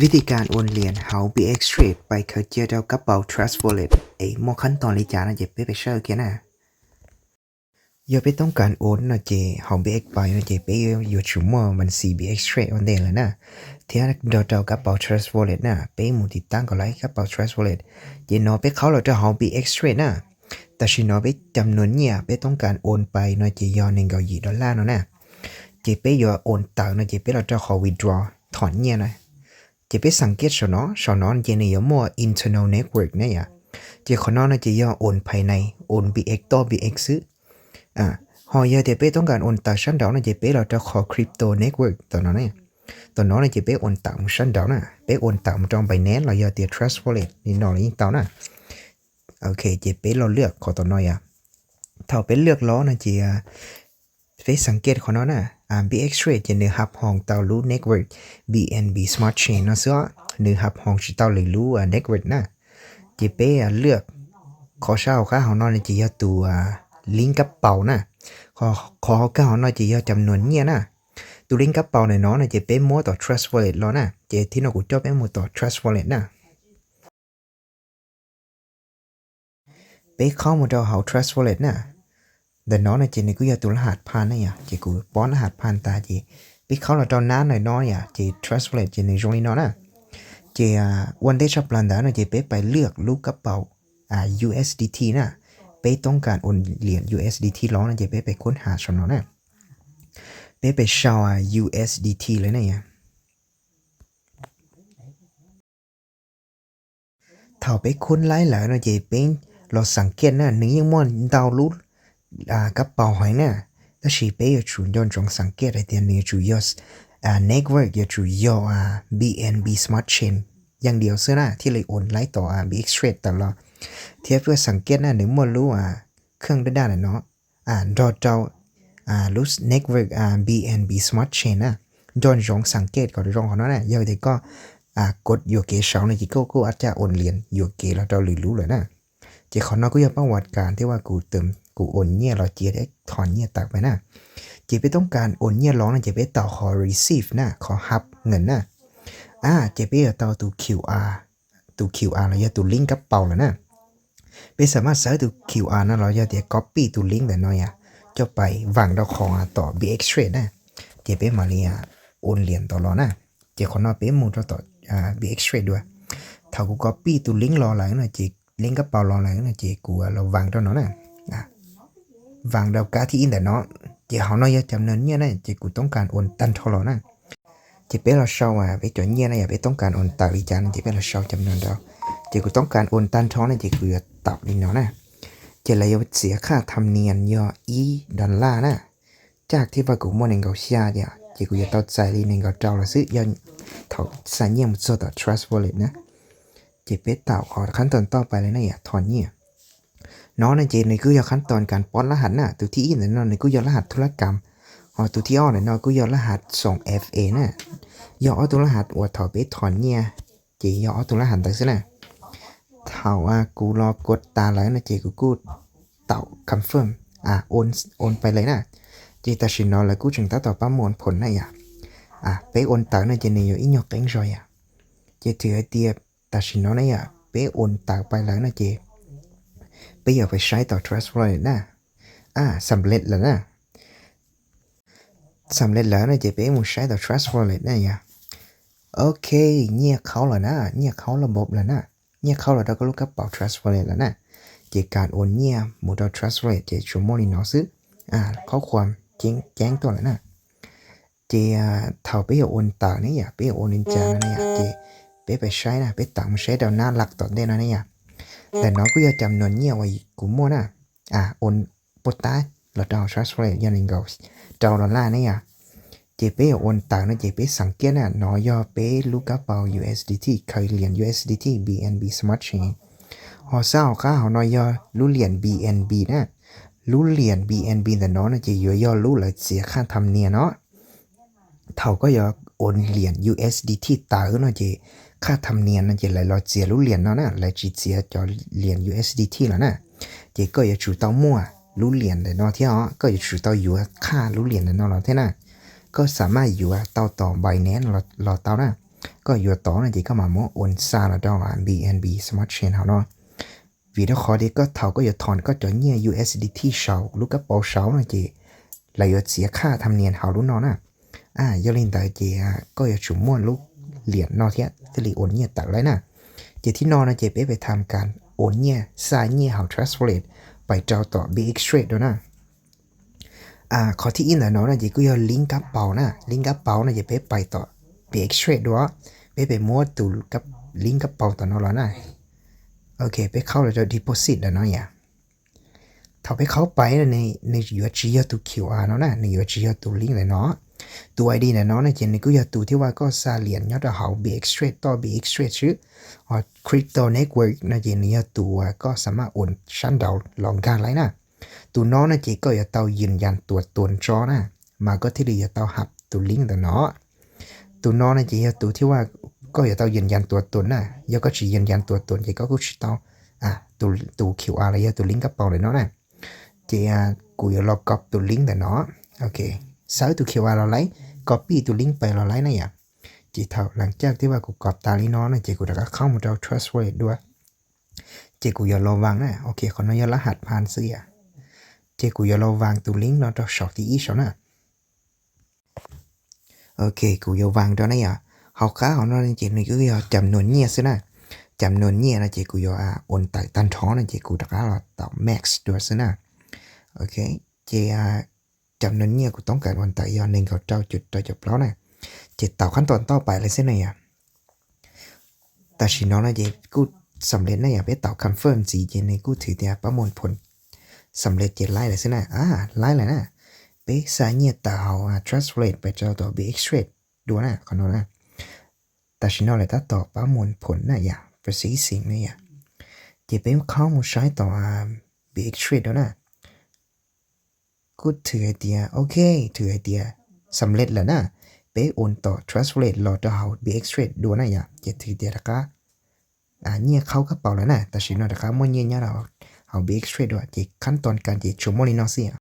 วิธีการโอนเหรียญ How BX Trade ไปเขาเจอเจ้ากระเป๋า Trust Wallet หมอขั้นตอนเลยจ้านะเจ็บไปเชื่อกันนะอย่าไปต้องการโอนนะเจ How BX ไปนะเจไปอยู่ชั่วโมงมัน4 BX Trade วันเดียวเลยนะเที่ยเจ้ากระเป๋า Trust Wallet นะไปหมุนติดตั้งก็ไลค์กระเป๋า Trust Wallet เจนอไปเขาเราจะ How BX Trade นะแต่ชินอไปจำนวนเนี่ยไปต้องการโอนไปนะเจยอ$1.2เนาะนะเจไปยอโอนต่างนะเจไปเราจะขอ withdraw ถอนเนี่ยนะจะไปสังเกตชนอเจในยมัว internal network เนี่ยเจขอนอนจะย่อโอนภายในโอน BX ต่อ BX ซื้อหอยจะไปต้องการโอนต่างชั้นดาวนะจะไปเราจะขอ crypto network ตัวนั้นเนี่ยตัวนั้นจะไปโอนต่างชั้นดาวนะไปโอนต่างจอง Binance เราจะ trust wallet นี่นอนยิ่งเต่านะโอเคจะไปเราเลือกขอตัวน้อยถ้าไปเลือกล้อนะจะไปสังเกตขอนอนBX Trade จะเนื้อหับห้องเตารู้ network BNB Smart Chain นะซึ่งเนื้อหับห้องชิเตาเลยรู้ network นะจะไปเลือกขอเช่าค่าของนอนจะยอตัวลิงก์กระเป๋านะขอค่าของนอนจะยอจำนวนเนี่ยนะตัวลิงก์กระเป๋าในน้องจะไปมั่วต่อ trust wallet แล้วนะจะที่น้องกูชอบไปมั่วต่อ trust wallet นะไปเข้ามาต่อ how trust wallet นะแต่น้องจะนี่กูอยากตัวรหัสผ่านนะอย่าจะกูป้อนรหัสผ่านตาจีไปเข้าเราตอนนั้นหน่อยน้อยอย่าจะ trust wallet จะในตรงนี้น้องนะจะวันเดชอบลันดานะจะไปเลือกลูกกระเป๋าUSDT นะไปต้องการโอนเหรียญ USDT ร้องนะจะไปค้นหาชนนะไปเช่าUSDT เลยนะเนี่ยถ้าไปค้นไล่หลายนะจะเป็นเราสังเกตนะหนึ่งยังมันดาวรู้กระเป๋าหอยนะแต่ชีไปอยู่ชุนย้อนจงสังเกตไอเดียนี้จูยอสnetwork อยู่จูยอBNB Smart Chain อย่างเดียวเสื้อนะที่เลยโอนไล่ต่อBX Trade ตลอดเทียบเพื่อสังเกตนะหนึ่งมันรู้เครื่องด้านๆเนาะดอเจ้ารู้ network BNB Smart Chain นะย้อนจงสังเกตก่อนจงของนั้นนะอย่างเดียวก็กดโยเกเสาในจิก็อาจจะโอนเหรียญโยเกแล้วเราหรือรู้เลยนะเจ้าของน้องก็ยังประวัติการที่ว่ากูโอนเนี่ยเราเจียได้ถอนเนี่ยตักไปนะเจ้าไปต้องการโอนเนี่ยร้องนะเจ้าไปต่อขอ receive นะขอรับเงินนะเจ้าไปต่อตัว QR เราจะตัวลิงก์กระเป๋าแล้วนะไปสามารถใช้ตัว QR นะเราจะเดี๋ยว copy ตัวลิงก์แต่น้อยจะไปวางดอกของต่อ BX Trade นะเจ้าไปมาเรียโอนเหรียญต่อรอนะเจ้าของน้องไปมูลต่อBX Trade ด้วยถ้ากู copy ตัวลิงก์รอหลังนะเจ้าลิงก์กระเป๋ารอหลังนะเจ้ากูเราวางตัวน้อยนะวางดาวการ์ที่อินแต่เนาะเจ้าเขาน้อยจำเนินเนี่ยนะเจ้ากูต้องการโอนตันทอลนะเจ้าไปเราเช่าไปจนเนี่ยนะอย่าไปต้องการโอนตักอีจานเจ้าไปเราเช่าจำเนินดาวเจ้ากูต้องการโอนตันทอลนะเจ้ากูจะตับนี่เนาะนะเจ้าเลยเสียค่าธรรมเนียมย่อ$1นะจากที่ว่ากูมั่วหนึ่งเขาเสียเดียวเจ้ากูจะตัดใจลีหนึ่งเขาเจ้าเราซื้อยอนเขาสัญญาณส่วนต่อ trust wallet นะเจ้าไปต่อขอขั้นตอนต่อไปเลยนะอย่าถอนเนี่ยน้องในเจในกูยอขั้นตอนการป้อนรหัสนะตัวที่อินในนอนในกูยอรหัสธุรกรรมตัวที่อ้อในนอนกูยอรหัสส่ง FA นะยอตัวรหัสอวดถอไปถอนเนี่ยเจยอตัวรหัสตั้งซะนะเท่ากูรอกดตาแล้วนะเจกูเต่าคอนเฟิร์มโอนไปเลยนะเจตัดสินนอนแล้วกูจึงต่อประมวลผลนะอย่าไปโอนต่างนะเจในอยู่อีหยอกเก่งจอยเจถือไอเดียตัดสินนอนนะอย่าไปโอนต่างไปแล้วนะเจไปอย่าไปใช้ต่อ trust wallet นะสำเร็จแล้วนะสำเร็จแล้วนะเจะไปมุ่งใช้ต่อ trust wallet นะอย่าโอเคเนี่ยเขาแล้วนะเนี่ยเขาระบบแล้วนะเนี่ยเขาแล้วเราก็รู้กระเป๋า trust wallet แล้วนะเจการโอนเนี่ยหมู่ต่อ trust wallet เจชั่วโมงนี้เนาะซื้อข้อความแจ้งตัวแล้วนะเจเท่าไปโอนต่างนี่อย่าไปโอนนินจานะเนี่ยเจไปใช้นะไปต่างใช้ดาวหน้าหลักต่อได้นะเนี่ยแต่น้องก็จะจำนวนเนี่ยไว้กูมั่วนะโอนปดตายเราดาว trust wallet ยันงก็ดาว$เนี่ยเจไปโอนต่างนะเจไปสังเกตนะน้อยอไปลูกกระเป๋า USDT เคยเหรียญ USDT BNB Smart Chain หอเศร้าค่าหอน้อยอรู้เหรียญ BNB นะรู้เหรียญ BNB แต่น้องนะเจย่อรู้เลยเสียค่าธรรมเนียมเนาะเท่าก็ยอโอนเหรียญ USDT ตาเนาะเจค่าธรรมเนียมนั่นเจเลยเราเสียรู้เหรียญเนาะนะเลยจีเสียจอเหรียญ USDT แล้วนะเจก็อย่าชูเต้ามั่วรู้เหรียญแต่เนาะที่ก็อย่าชูเต้าอยู่ค่ารู้เหรียญแต่เนาะเราเท่านั้นก็สามารถอยู่ต่อ Binance เราเต้านะ ก็อยู่ต่อนะจีก็มาโมโอนซาละดองBNB Smart Chain เขาเนาะvì đó khó đi có thầu có giờ thòn có cho nhiều USDT sầu lúc các bao sầu này chị là giờ xíaค่าthâm niên hào lúc nó nè giờ lên tại chị có giờ chủ mua lúc liền nó thế thì liền ổn nhiều tặng lấy nè chịที่นอนนะchịไปทำการโอนเนี่ยสายเนี่ยหา transfer rate ไปเจ้าต่อ BX Trade ด้วยนะขอที่อินแต่เนาะนะchịก็要ลิงก์กระเป๋านะลิงก์กระเป๋านะchịไปต่อ BX Trade ด้วยไปมั่วตูกับลิงก์กระเป๋าต่อเนาะแล้วนะโอเคไปเข้าแล้วจะ deposit แล้วเนาะอย่าถ้าไปเข้าไปในอยู่ที่ยอดตัว QR เนาะนะในอยู่ที่ยอดตัวลิงก์เลยเนาะตัว ID เนี่ยเนาะนะเจนนี่ก็ยอดตัวที่ว่าก็ซาเหรียญยอดหา BX Trade ต่อ BX Trade ชื่อCrypto Network นะเจนนี่ยอดตัวก็สามารถโอนชั้นดาวลองการไรนะตัวน้องนะเจก็อย่าเตายืนยันตัวตนจอนะมาก็ที่ดีอย่าเตาหับตัวลิงก์แต่เนาะตัวน้องนะเจยอดตัวที่ว่าก็อย่าเตายืนยันตัวตนนะยอก็chỉยืนยันตัวตนเจก็คือเตาตัว QR อะไรตัวลิงก์กระเป๋าเลยเนาะนะเจกูอย่ารอกอบตัวลิงก์แต่เนาะโอเคซื้อตัว QR เราไล่ copy ตัวลิงก์ไปเราไล่นะอย่าจีเท่าหลังจากที่ว่ากูกอบตาลีน้องนะเจกูจะเข้ามาเอา trust rate ด้วยเจกูอย่ารอวางนะโอเคขออนุญาตรหัสผ่านซื้อเจกูอย่ารอวางตัวลิงก์เนาะตัวช็อตที่อีชนะโอเคกูอย่าวางตัวนี้อ่ะเขาค้าของเราเจนี่ก็อย่าจำนวนเงี้ยซินะจำนวนเงี้ยนะเจกูอย่าโอนไต่ตันท้องนะเจกูตะก้าเราต่อ max ด้วยซินะโอเคเจจำนวนเงี้ยกูต้องการโอนไต่ย้อนหนึ่งเขาเจ้าจุดต่อจบแล้วนะเจต่อขั้นตอนต่อไปเลยซินะอ่ะแต่ชิน้องนะเจกูสำเร็จนะอย่าไปต่อ confirm สีเจนี่กูถือเดียประมวลผลสำเร็จเจไล่เลยซินะไล่เลยนะไปสายเนี่ยต่อtrust rate ไปเจ้าต่อ BX Trade ดูนะขอโทษนะแต่ชินอเลยถ้าต่อประมวลผลนะอย่า processing นะอย่าจะไปเข้ามาใช้ต่อBX Trade ดูนะกูถือไอเดียโอเคถือไอเดียสำเร็จแล้วนะไปโอนต่อ trust rate รอต่อ BX Trade ดูนะอย่าจะถือเดียละก็เนี่ยเข้ากระเป๋าแล้วนะแต่ชินอเลยครับมั่วเนี่ยเราBX Trade ด้วยจะขั้นตอนการจะชั่วโมงนี้เนาะสิ